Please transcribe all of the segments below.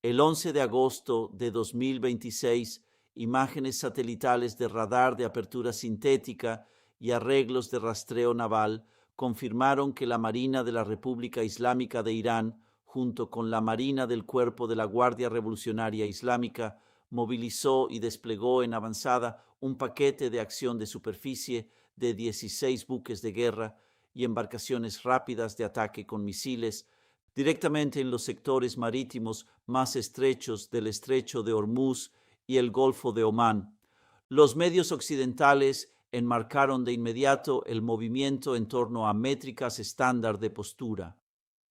El 11 de agosto de 2026, imágenes satelitales de radar de apertura sintética y arreglos de rastreo naval confirmaron que la Marina de la República Islámica de Irán, junto con la Marina del Cuerpo de la Guardia Revolucionaria Islámica, movilizó y desplegó en avanzada un paquete de acción de superficie de 16 buques de guerra y embarcaciones rápidas de ataque con misiles directamente en los sectores marítimos más estrechos del estrecho de Hormuz y el Golfo de Omán. Los medios occidentales enmarcaron de inmediato el movimiento en torno a métricas estándar de postura.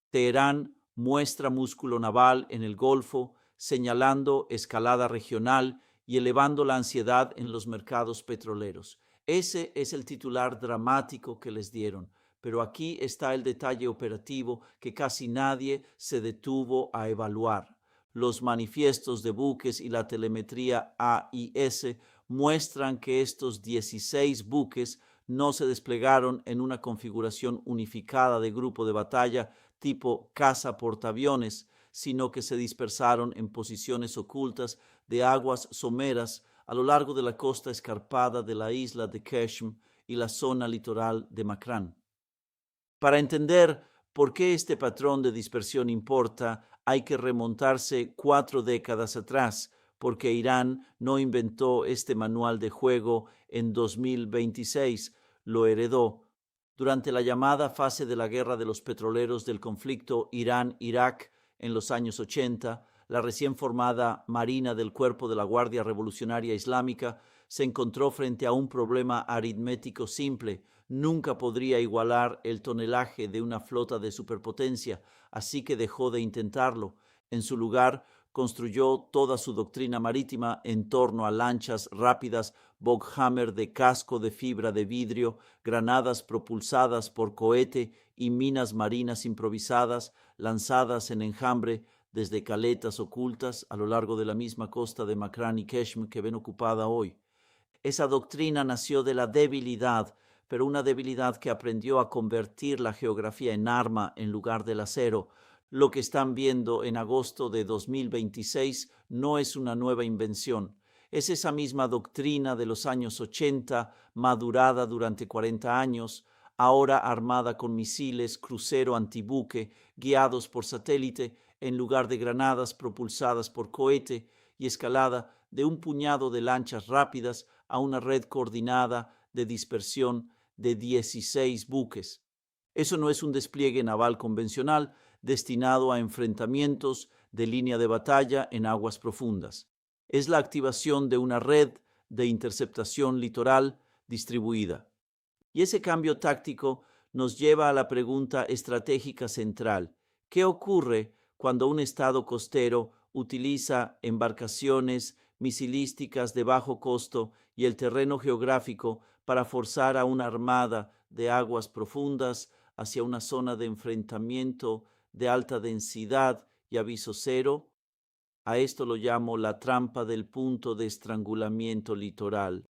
Teherán muestra músculo naval en el Golfo, señalando escalada regional y elevando la ansiedad en los mercados petroleros. Ese es el titular dramático que les dieron, pero aquí está el detalle operativo que casi nadie se detuvo a evaluar. Los manifiestos de buques y la telemetría AIS muestran que estos 16 buques no se desplegaron en una configuración unificada de grupo de batalla tipo caza portaaviones, sino que se dispersaron en posiciones ocultas de aguas someras a lo largo de la costa escarpada de la isla de Qeshm y la zona litoral de Makran. Para entender por qué este patrón de dispersión importa, hay que remontarse 4 décadas atrás, porque Irán no inventó este manual de juego en 2026, lo heredó. Durante la llamada fase de la guerra de los petroleros del conflicto Irán-Irak en los años 80, la recién formada Marina del Cuerpo de la Guardia Revolucionaria Islámica se encontró frente a un problema aritmético simple. Nunca podría igualar el tonelaje de una flota de superpotencia, así que dejó de intentarlo. En su lugar, construyó toda su doctrina marítima en torno a lanchas rápidas Bockhammer de casco de fibra de vidrio, granadas propulsadas por cohete y minas marinas improvisadas lanzadas en enjambre desde caletas ocultas a lo largo de la misma costa de Makran y Qeshm que ven ocupada hoy. Esa doctrina nació de la debilidad, pero una debilidad que aprendió a convertir la geografía en arma en lugar del acero. Lo que están viendo en agosto de 2026 no es una nueva invención. Es esa misma doctrina de los años 80, madurada durante 40 años, ahora armada con misiles crucero antibuque guiados por satélite en lugar de granadas propulsadas por cohete y escalada de un puñado de lanchas rápidas a una red coordinada de dispersión de 16 buques. Eso no es un despliegue naval convencional destinado a enfrentamientos de línea de batalla en aguas profundas. Es la activación de una red de interceptación litoral distribuida. Y ese cambio táctico nos lleva a la pregunta estratégica central. ¿Qué ocurre cuando un estado costero utiliza embarcaciones misilísticas de bajo costo y el terreno geográfico para forzar a una armada de aguas profundas hacia una zona de enfrentamiento de alta densidad y aviso cero? A esto lo llamo la trampa del punto de estrangulamiento litoral.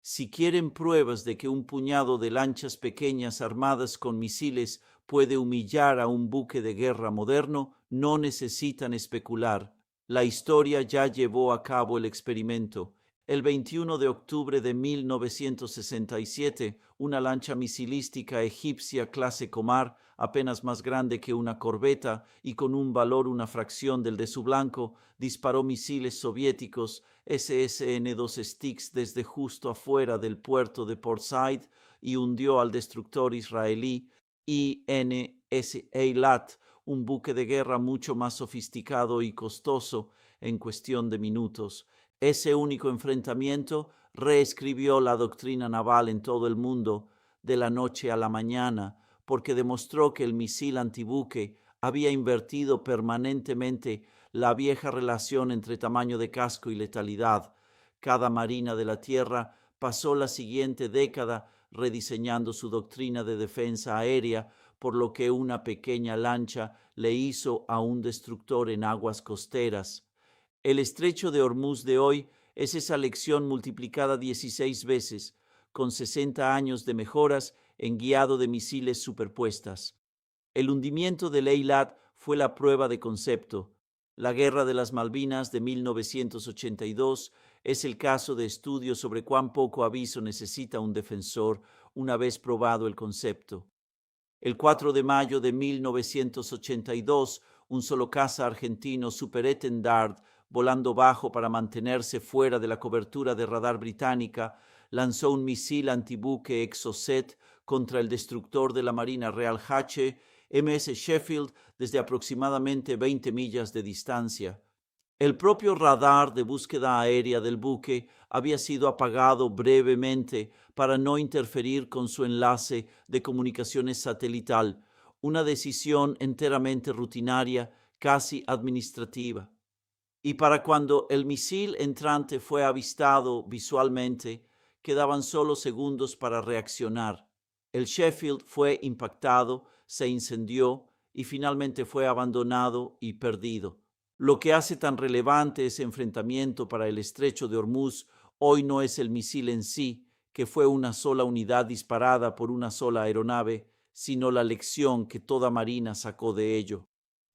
Si quieren pruebas de que un puñado de lanchas pequeñas armadas con misiles puede humillar a un buque de guerra moderno, no necesitan especular. La historia ya llevó a cabo el experimento. El 21 de octubre de 1967, una lancha misilística egipcia clase Comar, apenas más grande que una corbeta y con un valor una fracción del de su blanco, disparó misiles soviéticos SSN-2 Styx desde justo afuera del puerto de Port Said y hundió al destructor israelí INS Eilat, un buque de guerra mucho más sofisticado y costoso, en cuestión de minutos. Ese único enfrentamiento reescribió la doctrina naval en todo el mundo de la noche a la mañana, porque demostró que el misil antibuque había invertido permanentemente la vieja relación entre tamaño de casco y letalidad. Cada marina de la tierra pasó la siguiente década rediseñando su doctrina de defensa aérea, por lo que una pequeña lancha le hizo a un destructor en aguas costeras. El estrecho de Hormuz de hoy es esa lección multiplicada 16 veces, con 60 años de mejoras en guiado de misiles superpuestas. El hundimiento del Eilat fue la prueba de concepto. La Guerra de las Malvinas de 1982 es el caso de estudio sobre cuán poco aviso necesita un defensor una vez probado el concepto. El 4 de mayo de 1982, un solo caza argentino Superetendard, volando bajo para mantenerse fuera de la cobertura de radar británica, lanzó un misil antibuque Exocet contra el destructor de la Marina Real H, MS Sheffield, desde aproximadamente 20 millas de distancia. El propio radar de búsqueda aérea del buque había sido apagado brevemente para no interferir con su enlace de comunicaciones satelital, una decisión enteramente rutinaria, casi administrativa. Y para cuando el misil entrante fue avistado visualmente, quedaban solo segundos para reaccionar. El Sheffield fue impactado, se incendió y finalmente fue abandonado y perdido. Lo que hace tan relevante ese enfrentamiento para el estrecho de Hormuz hoy no es el misil en sí, que fue una sola unidad disparada por una sola aeronave, sino la lección que toda marina sacó de ello.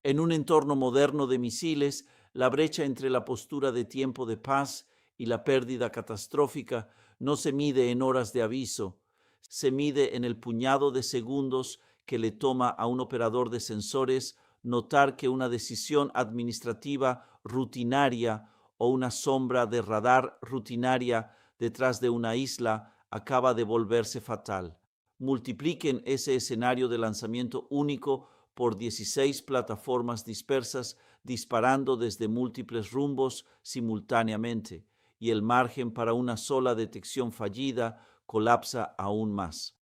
En un entorno moderno de misiles, la brecha entre la postura de tiempo de paz y la pérdida catastrófica no se mide en horas de aviso, se mide en el puñado de segundos que le toma a un operador de sensores notar que una decisión administrativa rutinaria o una sombra de radar rutinaria detrás de una isla acaba de volverse fatal. Multipliquen ese escenario de lanzamiento único por 16 plataformas dispersas disparando desde múltiples rumbos simultáneamente, y el margen para una sola detección fallida colapsa aún más.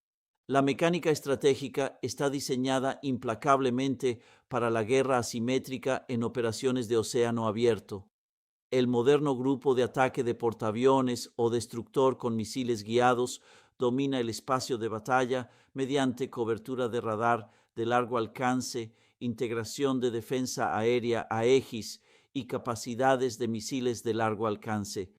La mecánica estratégica está diseñada implacablemente para la guerra asimétrica en operaciones de océano abierto. El moderno grupo de ataque de portaaviones o destructor con misiles guiados domina el espacio de batalla mediante cobertura de radar de largo alcance, integración de defensa aérea Aegis y capacidades de misiles de largo alcance.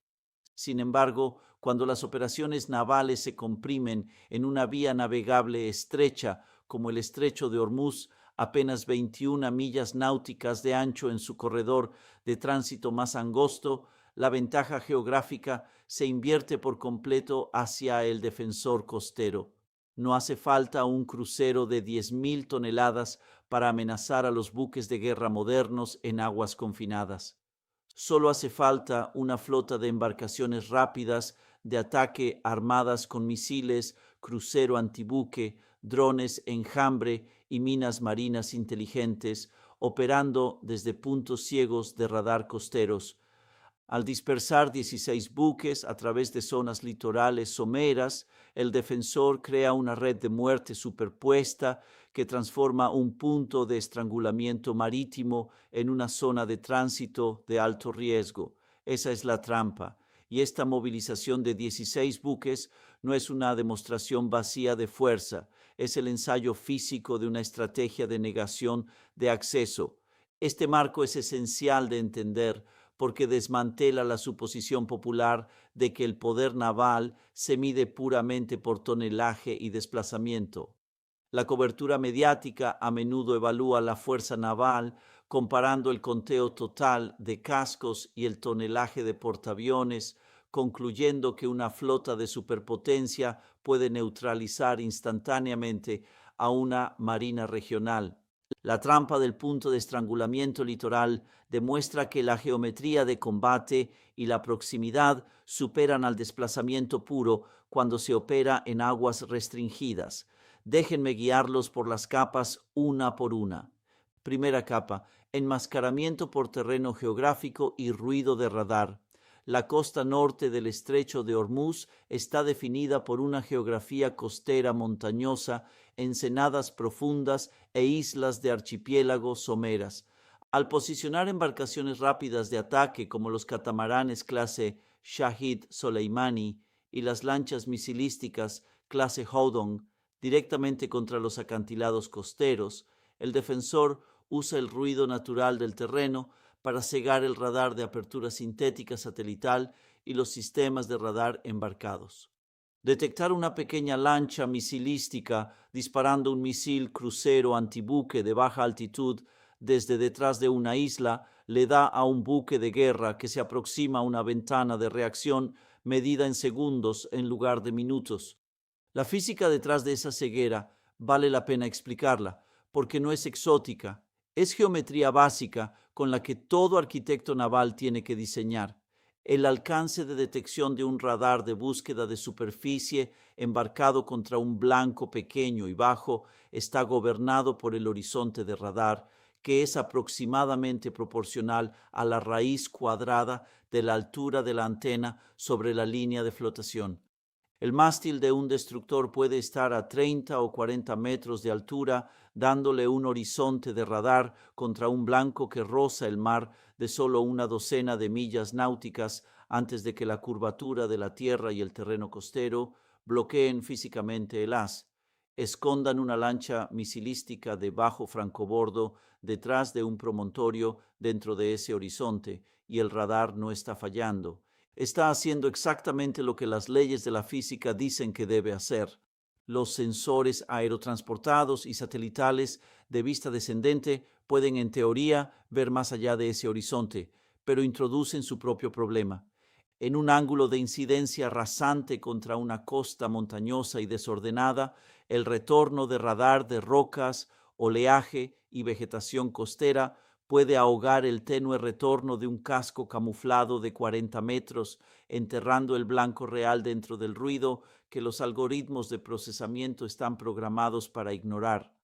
Sin embargo, cuando las operaciones navales se comprimen en una vía navegable estrecha como el estrecho de Hormuz, apenas 21 millas náuticas de ancho en su corredor de tránsito más angosto, la ventaja geográfica se invierte por completo hacia el defensor costero. No hace falta un crucero de 10,000 toneladas para amenazar a los buques de guerra modernos en aguas confinadas. Solo hace falta una flota de embarcaciones rápidas de ataque armadas con misiles, crucero antibuque, drones enjambre y minas marinas inteligentes, operando desde puntos ciegos de radar costeros. Al dispersar 16 buques a través de zonas litorales someras, el defensor crea una red de muerte superpuesta que transforma un punto de estrangulamiento marítimo en una zona de tránsito de alto riesgo. Esa es la trampa. Y esta movilización de 16 buques no es una demostración vacía de fuerza, es el ensayo físico de una estrategia de negación de acceso. Este marco es esencial de entender porque desmantela la suposición popular de que el poder naval se mide puramente por tonelaje y desplazamiento. La cobertura mediática a menudo evalúa la fuerza naval comparando el conteo total de cascos y el tonelaje de portaaviones, concluyendo que una flota de superpotencia puede neutralizar instantáneamente a una marina regional. La trampa del punto de estrangulamiento litoral demuestra que la geometría de combate y la proximidad superan al desplazamiento puro cuando se opera en aguas restringidas. Déjenme guiarlos por las capas una por una. Primera capa, enmascaramiento por terreno geográfico y ruido de radar. La costa norte del estrecho de Hormuz está definida por una geografía costera montañosa, ensenadas profundas e islas de archipiélagos someras. Al posicionar embarcaciones rápidas de ataque como los catamaranes clase Shahid Soleimani y las lanchas misilísticas clase Houdon directamente contra los acantilados costeros, el defensor usa el ruido natural del terreno para cegar el radar de apertura sintética satelital y los sistemas de radar embarcados. Detectar una pequeña lancha misilística disparando un misil crucero antibuque de baja altitud desde detrás de una isla le da a un buque de guerra que se aproxima a una ventana de reacción medida en segundos en lugar de minutos. La física detrás de esa ceguera vale la pena explicarla, porque no es exótica, es geometría básica con la que todo arquitecto naval tiene que diseñar. El alcance de detección de un radar de búsqueda de superficie embarcado contra un blanco pequeño y bajo está gobernado por el horizonte de radar, que es aproximadamente proporcional a la raíz cuadrada de la altura de la antena sobre la línea de flotación. El mástil de un destructor puede estar a 30 o 40 metros de altura, dándole un horizonte de radar contra un blanco que roza el mar de solo una docena de millas náuticas antes de que la curvatura de la tierra y el terreno costero bloqueen físicamente el haz. Escondan una lancha misilística de bajo francobordo detrás de un promontorio dentro de ese horizonte y el radar no está fallando. Está haciendo exactamente lo que las leyes de la física dicen que debe hacer. Los sensores aerotransportados y satelitales de vista descendente pueden en teoría ver más allá de ese horizonte, pero introducen su propio problema. En un ángulo de incidencia rasante contra una costa montañosa y desordenada, el retorno de radar de rocas, oleaje y vegetación costera puede ahogar el tenue retorno de un casco camuflado de 40 metros, enterrando el blanco real dentro del ruido que los algoritmos de procesamiento están programados para ignorar.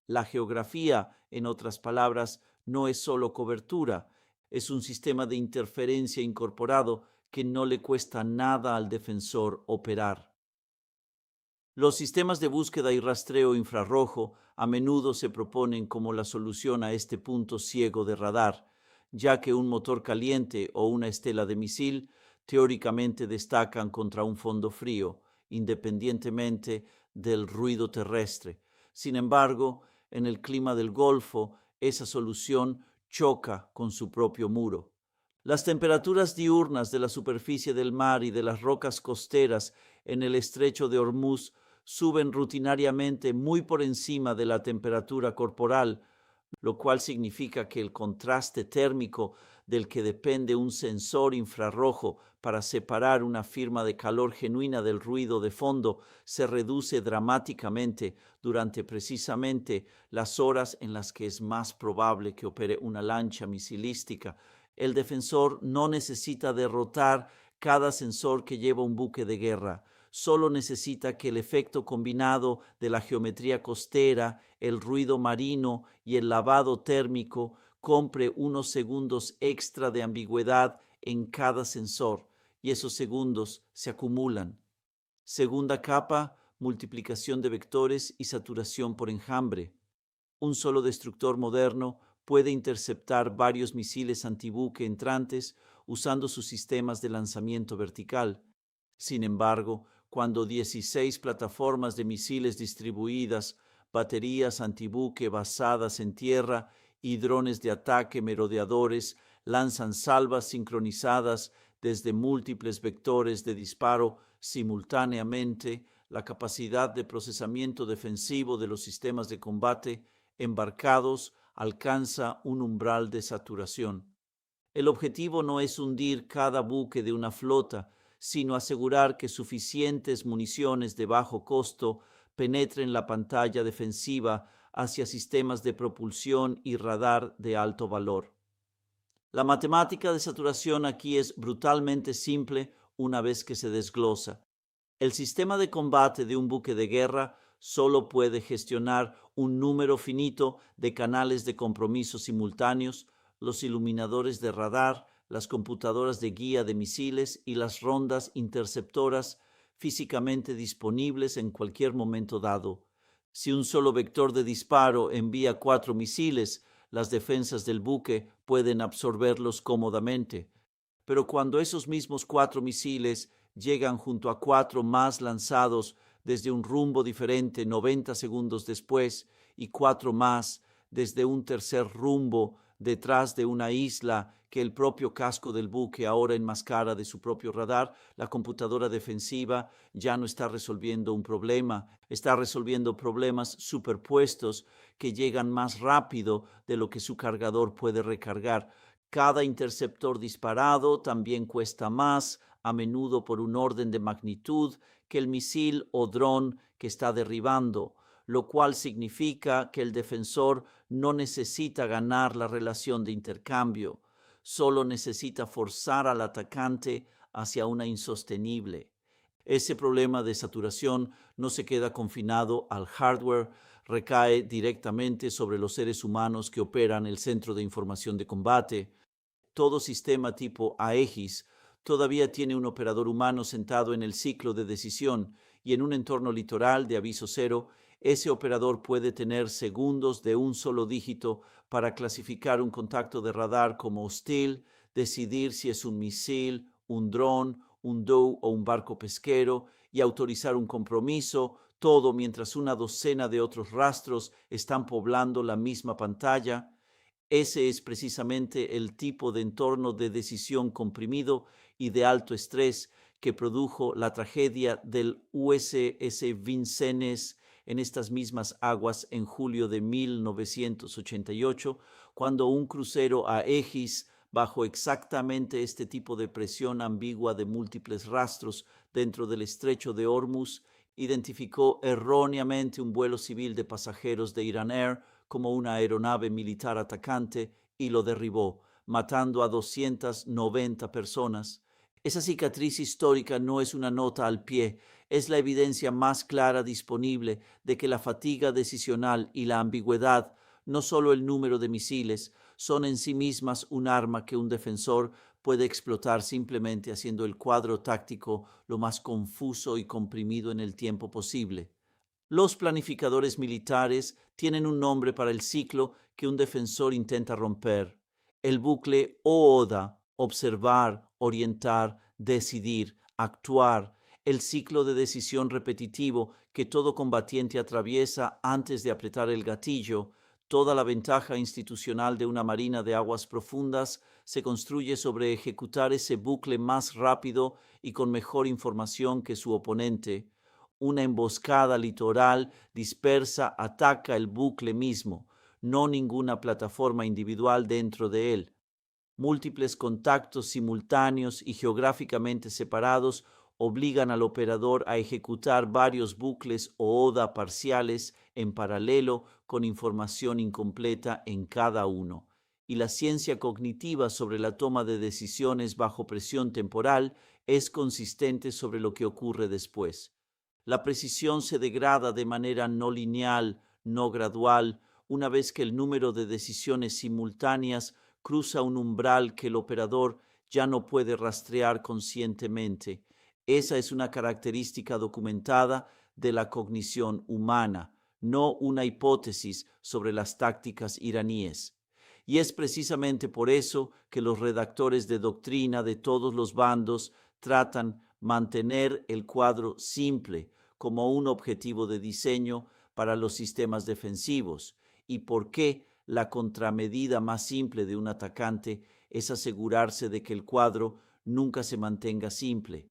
La geografía, en otras palabras, no es solo cobertura, es un sistema de interferencia incorporado que no le cuesta nada al defensor operar. Los sistemas de búsqueda y rastreo infrarrojo a menudo se proponen como la solución a este punto ciego de radar, ya que un motor caliente o una estela de misil teóricamente destacan contra un fondo frío, independientemente del ruido terrestre. Sin embargo, en el clima del Golfo, esa solución choca con su propio muro. Las temperaturas diurnas de la superficie del mar y de las rocas costeras en el estrecho de Hormuz suben rutinariamente muy por encima de la temperatura corporal, lo cual significa que el contraste térmico del que depende un sensor infrarrojo para separar una firma de calor genuina del ruido de fondo se reduce dramáticamente durante precisamente las horas en las que es más probable que opere una lancha misilística. El defensor no necesita derrotar cada sensor que lleva un buque de guerra. Solo necesita que el efecto combinado de la geometría costera, el ruido marino y el lavado térmico compre unos segundos extra de ambigüedad en cada sensor, y esos segundos se acumulan. Segunda capa, multiplicación de vectores y saturación por enjambre. Un solo destructor moderno puede interceptar varios misiles antibuque entrantes usando sus sistemas de lanzamiento vertical. Sin embargo, cuando 16 plataformas de misiles distribuidas, baterías antibuque basadas en tierra y drones de ataque merodeadores lanzan salvas sincronizadas desde múltiples vectores de disparo simultáneamente, la capacidad de procesamiento defensivo de los sistemas de combate embarcados alcanza un umbral de saturación. El objetivo no es hundir cada buque de una flota, sino asegurar que suficientes municiones de bajo costo penetren la pantalla defensiva hacia sistemas de propulsión y radar de alto valor. La matemática de saturación aquí es brutalmente simple una vez que se desglosa. El sistema de combate de un buque de guerra solo puede gestionar un número finito de canales de compromiso simultáneos, los iluminadores de radar, las computadoras de guía de misiles y las rondas interceptoras físicamente disponibles en cualquier momento dado. Si un solo vector de disparo envía 4 misiles, las defensas del buque pueden absorberlos cómodamente. Pero cuando esos mismos 4 misiles llegan junto a 4 más lanzados desde un rumbo diferente 90 segundos después y 4 más desde un tercer rumbo detrás de una isla que el propio casco del buque ahora enmascara de su propio radar, la computadora defensiva ya no está resolviendo un problema, está resolviendo problemas superpuestos que llegan más rápido de lo que su cargador puede recargar. Cada interceptor disparado también cuesta más, a menudo por un orden de magnitud, que el misil o dron que está derribando, lo cual significa que el defensor no necesita ganar la relación de intercambio, solo necesita forzar al atacante hacia una insostenible. Ese problema de saturación no se queda confinado al hardware, recae directamente sobre los seres humanos que operan el centro de información de combate. Todo sistema tipo Aegis todavía tiene un operador humano sentado en el ciclo de decisión, y en un entorno litoral de aviso cero, ese operador puede tener segundos de un solo dígito para clasificar un contacto de radar como hostil, decidir si es un misil, un dron, un DOE o un barco pesquero, y autorizar un compromiso, todo mientras una docena de otros rastros están poblando la misma pantalla. Ese es precisamente el tipo de entorno de decisión comprimido y de alto estrés que produjo la tragedia del USS Vincennes en estas mismas aguas en julio de 1988, cuando un crucero Aegis, bajo exactamente este tipo de presión ambigua de múltiples rastros dentro del estrecho de Hormuz, identificó erróneamente un vuelo civil de pasajeros de Iran Air como una aeronave militar atacante y lo derribó, matando a 290 personas. Esa cicatriz histórica no es una nota al pie, es la evidencia más clara disponible de que la fatiga decisional y la ambigüedad, no solo el número de misiles, son en sí mismas un arma que un defensor puede explotar simplemente haciendo el cuadro táctico lo más confuso y comprimido en el tiempo posible. Los planificadores militares tienen un nombre para el ciclo que un defensor intenta romper: el bucle OODA: observar, orientar, decidir, actuar, el ciclo de decisión repetitivo que todo combatiente atraviesa antes de apretar el gatillo. Toda la ventaja institucional de una marina de aguas profundas se construye sobre ejecutar ese bucle más rápido y con mejor información que su oponente. Una emboscada litoral dispersa ataca el bucle mismo, no ninguna plataforma individual dentro de él. Múltiples contactos simultáneos y geográficamente separados obligan al operador a ejecutar varios bucles o ODA parciales en paralelo con información incompleta en cada uno. Y la ciencia cognitiva sobre la toma de decisiones bajo presión temporal es consistente sobre lo que ocurre después. La precisión se degrada de manera no lineal, no gradual, una vez que el número de decisiones simultáneas cruza un umbral que el operador ya no puede rastrear conscientemente. Esa es una característica documentada de la cognición humana, no una hipótesis sobre las tácticas iraníes. Y es precisamente por eso que los redactores de doctrina de todos los bandos tratan mantener el cuadro simple como un objetivo de diseño para los sistemas defensivos, y por qué la contramedida más simple de un atacante es asegurarse de que el cuadro nunca se mantenga simple.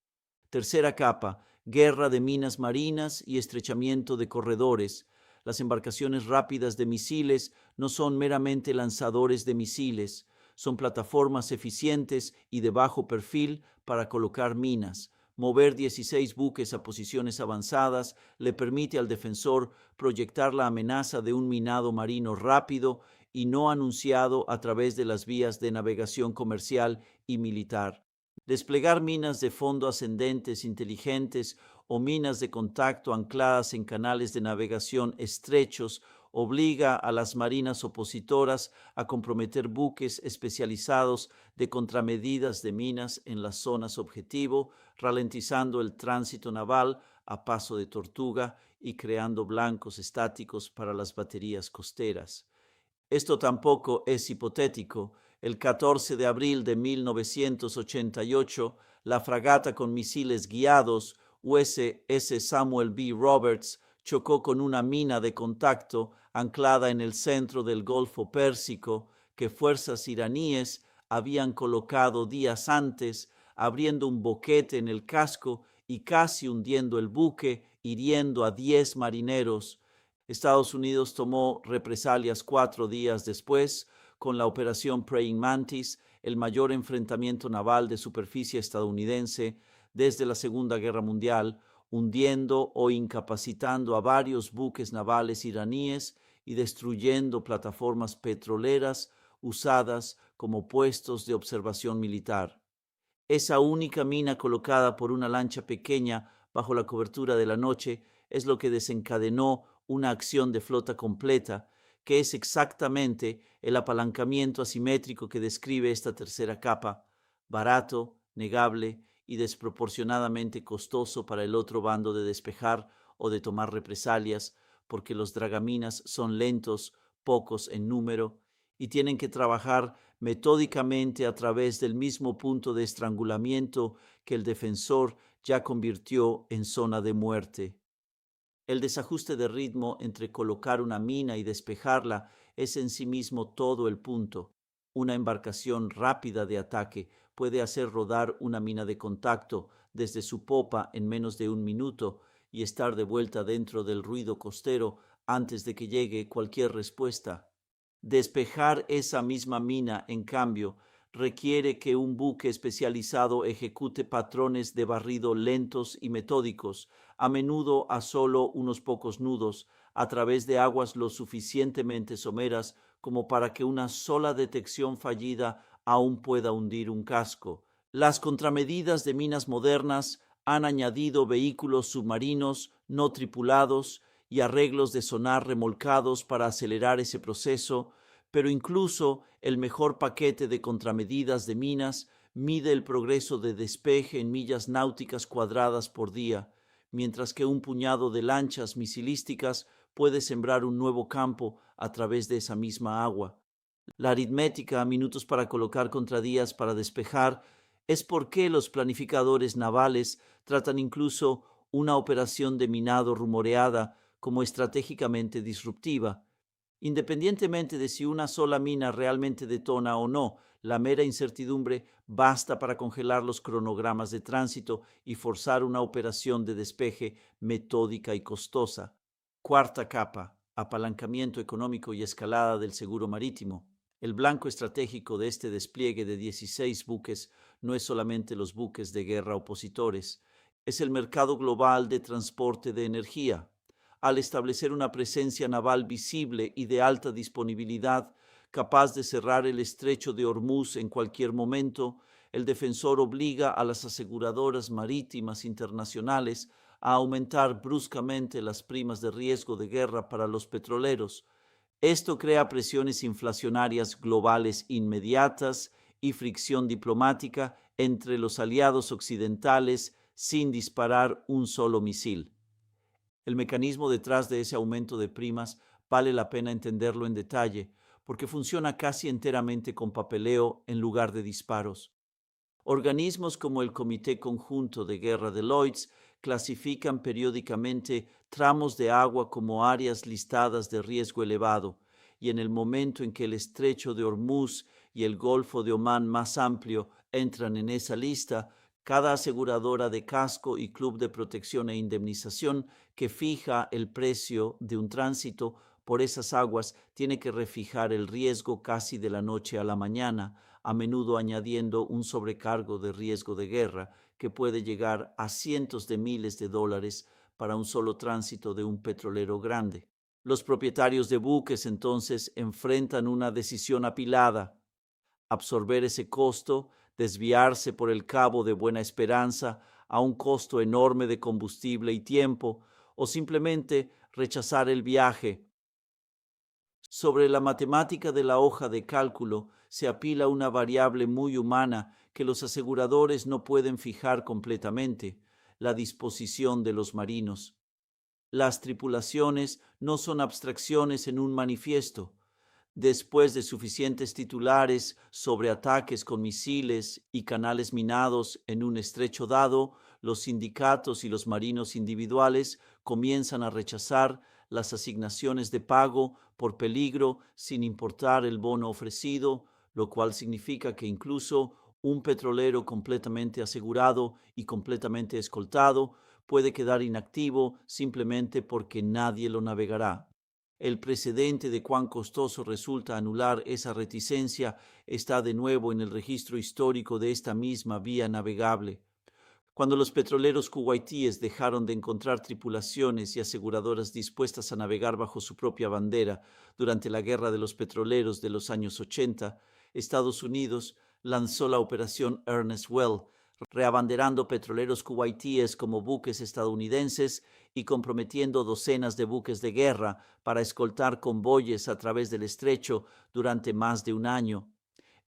Tercera capa: guerra de minas marinas y estrechamiento de corredores. Las embarcaciones rápidas de misiles no son meramente lanzadores de misiles, son plataformas eficientes y de bajo perfil para colocar minas. Mover 16 buques a posiciones avanzadas le permite al defensor proyectar la amenaza de un minado marino rápido y no anunciado a través de las vías de navegación comercial y militar. Desplegar minas de fondo ascendentes inteligentes o minas de contacto ancladas en canales de navegación estrechos obliga a las marinas opositoras a comprometer buques especializados de contramedidas de minas en las zonas objetivo, ralentizando el tránsito naval a paso de tortuga y creando blancos estáticos para las baterías costeras. Esto tampoco es hipotético. El 14 de abril de 1988, la fragata con misiles guiados USS Samuel B. Roberts chocó con una mina de contacto anclada en el centro del Golfo Pérsico que fuerzas iraníes habían colocado días antes, abriendo un boquete en el casco y casi hundiendo el buque, hiriendo a 10 marineros. Estados Unidos tomó represalias 4 días después con la Operación Praying Mantis, el mayor enfrentamiento naval de superficie estadounidense desde la Segunda Guerra Mundial, hundiendo o incapacitando a varios buques navales iraníes y destruyendo plataformas petroleras usadas como puestos de observación militar. Esa única mina colocada por una lancha pequeña bajo la cobertura de la noche es lo que desencadenó una acción de flota completa, que es exactamente el apalancamiento asimétrico que describe esta tercera capa, barato, negable y desproporcionadamente costoso para el otro bando de despejar o de tomar represalias, porque los dragaminas son lentos, pocos en número, y tienen que trabajar metódicamente a través del mismo punto de estrangulamiento que el defensor ya convirtió en zona de muerte. El desajuste de ritmo entre colocar una mina y despejarla es en sí mismo todo el punto. Una embarcación rápida de ataque puede hacer rodar una mina de contacto desde su popa en menos de un minuto y estar de vuelta dentro del ruido costero antes de que llegue cualquier respuesta. Despejar esa misma mina, en cambio, requiere que un buque especializado ejecute patrones de barrido lentos y metódicos, a menudo a solo unos pocos nudos, a través de aguas lo suficientemente someras como para que una sola detección fallida aún pueda hundir un casco. Las contramedidas de minas modernas han añadido vehículos submarinos no tripulados y arreglos de sonar remolcados para acelerar ese proceso, pero incluso el mejor paquete de contramedidas de minas mide el progreso de despeje en millas náuticas cuadradas por día, mientras que un puñado de lanchas misilísticas puede sembrar un nuevo campo a través de esa misma agua. La aritmética, minutos para colocar contra días para despejar, es por qué los planificadores navales tratan incluso una operación de minado rumoreada como estratégicamente disruptiva. Independientemente de si una sola mina realmente detona o no, la mera incertidumbre basta para congelar los cronogramas de tránsito y forzar una operación de despeje metódica y costosa. Cuarta capa: apalancamiento económico y escalada del seguro marítimo. El blanco estratégico de este despliegue de 16 buques no es solamente los buques de guerra opositores, es el mercado global de transporte de energía. Al establecer una presencia naval visible y de alta disponibilidad, capaz de cerrar el estrecho de Hormuz en cualquier momento, el defensor obliga a las aseguradoras marítimas internacionales a aumentar bruscamente las primas de riesgo de guerra para los petroleros. Esto crea presiones inflacionarias globales inmediatas y fricción diplomática entre los aliados occidentales sin disparar un solo misil. El mecanismo detrás de ese aumento de primas vale la pena entenderlo en detalle, porque funciona casi enteramente con papeleo en lugar de disparos. Organismos como el Comité Conjunto de Guerra de Lloyd's clasifican periódicamente tramos de agua como áreas listadas de riesgo elevado, y en el momento en que el estrecho de Hormuz y el Golfo de Omán más amplio entran en esa lista, cada aseguradora de casco y club de protección e indemnización que fija el precio de un tránsito por esas aguas tiene que refijar el riesgo casi de la noche a la mañana, a menudo añadiendo un sobrecargo de riesgo de guerra que puede llegar a cientos de miles de dólares para un solo tránsito de un petrolero grande. Los propietarios de buques entonces enfrentan una decisión apilada: absorber ese costo, desviarse por el Cabo de Buena Esperanza a un costo enorme de combustible y tiempo, o simplemente rechazar el viaje. Sobre la matemática de la hoja de cálculo se apila una variable muy humana que los aseguradores no pueden fijar completamente: la disposición de los marinos. Las tripulaciones no son abstracciones en un manifiesto. Después de suficientes titulares sobre ataques con misiles y canales minados en un estrecho dado, los sindicatos y los marinos individuales comienzan a rechazar las asignaciones de pago por peligro sin importar el bono ofrecido, lo cual significa que incluso un petrolero completamente asegurado y completamente escoltado puede quedar inactivo simplemente porque nadie lo navegará. El precedente de cuán costoso resulta anular esa reticencia está de nuevo en el registro histórico de esta misma vía navegable. Cuando los petroleros kuwaitíes dejaron de encontrar tripulaciones y aseguradoras dispuestas a navegar bajo su propia bandera durante la guerra de los petroleros de los años 80, Estados Unidos lanzó la operación Ernest Well, reabanderando petroleros kuwaitíes como buques estadounidenses y comprometiendo docenas de buques de guerra para escoltar convoyes a través del estrecho durante más de un año.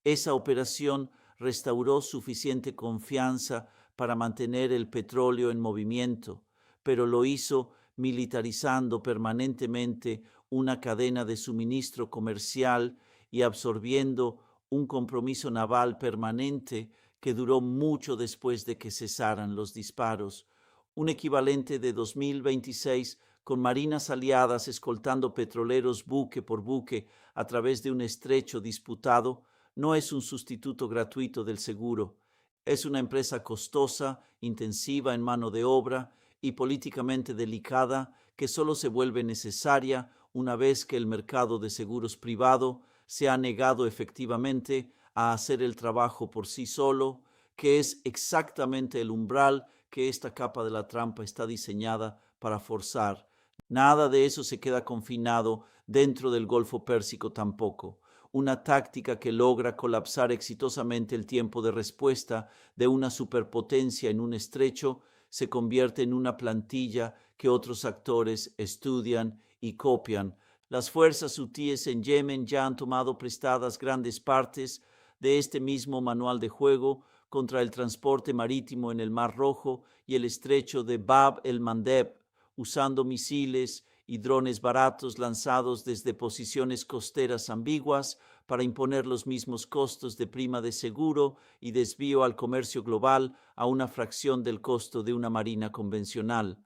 Esa operación restauró suficiente confianza para mantener el petróleo en movimiento, pero lo hizo militarizando permanentemente una cadena de suministro comercial y absorbiendo un compromiso naval permanente que duró mucho después de que cesaran los disparos. Un equivalente de 2026 con marinas aliadas escoltando petroleros buque por buque a través de un estrecho disputado no es un sustituto gratuito del seguro. Es una empresa costosa, intensiva en mano de obra y políticamente delicada que solo se vuelve necesaria una vez que el mercado de seguros privado se ha negado efectivamente a hacer el trabajo por sí solo, que es exactamente el umbral que esta capa de la trampa está diseñada para forzar. Nada de eso se queda confinado dentro del Golfo Pérsico tampoco. Una táctica que logra colapsar exitosamente el tiempo de respuesta de una superpotencia en un estrecho se convierte en una plantilla que otros actores estudian y copian. Las fuerzas hutíes en Yemen ya han tomado prestadas grandes partes de este mismo manual de juego contra el transporte marítimo en el Mar Rojo y el estrecho de Bab el-Mandeb, usando misiles y drones baratos lanzados desde posiciones costeras ambiguas para imponer los mismos costos de prima de seguro y desvío al comercio global a una fracción del costo de una marina convencional.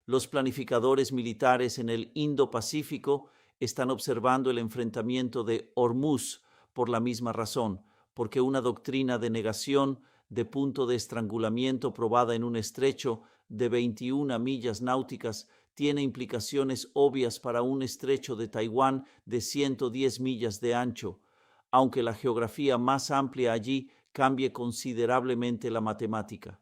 Los planificadores militares en el Indo-Pacífico están observando el enfrentamiento de Hormuz por la misma razón, porque una doctrina de negación de punto de estrangulamiento probada en un estrecho de 21 millas náuticas tiene implicaciones obvias para un estrecho de Taiwán de 110 millas de ancho, aunque la geografía más amplia allí cambie considerablemente la matemática.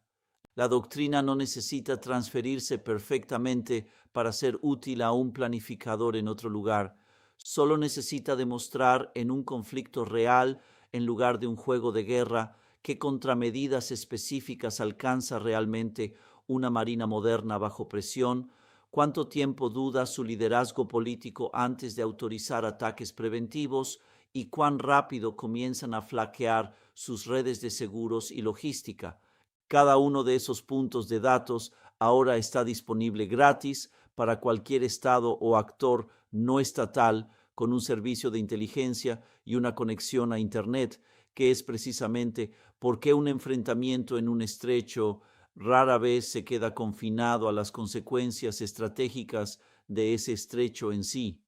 La doctrina no necesita transferirse perfectamente para ser útil a un planificador en otro lugar. Solo necesita demostrar en un conflicto real, en lugar de un juego de guerra, qué contramedidas específicas alcanza realmente una marina moderna bajo presión, cuánto tiempo duda su liderazgo político antes de autorizar ataques preventivos y cuán rápido comienzan a flaquear sus redes de seguros y logística. Cada uno de esos puntos de datos ahora está disponible gratis para cualquier estado o actor no estatal con un servicio de inteligencia y una conexión a Internet, que es precisamente por qué un enfrentamiento en un estrecho rara vez se queda confinado a las consecuencias estratégicas de ese estrecho en sí.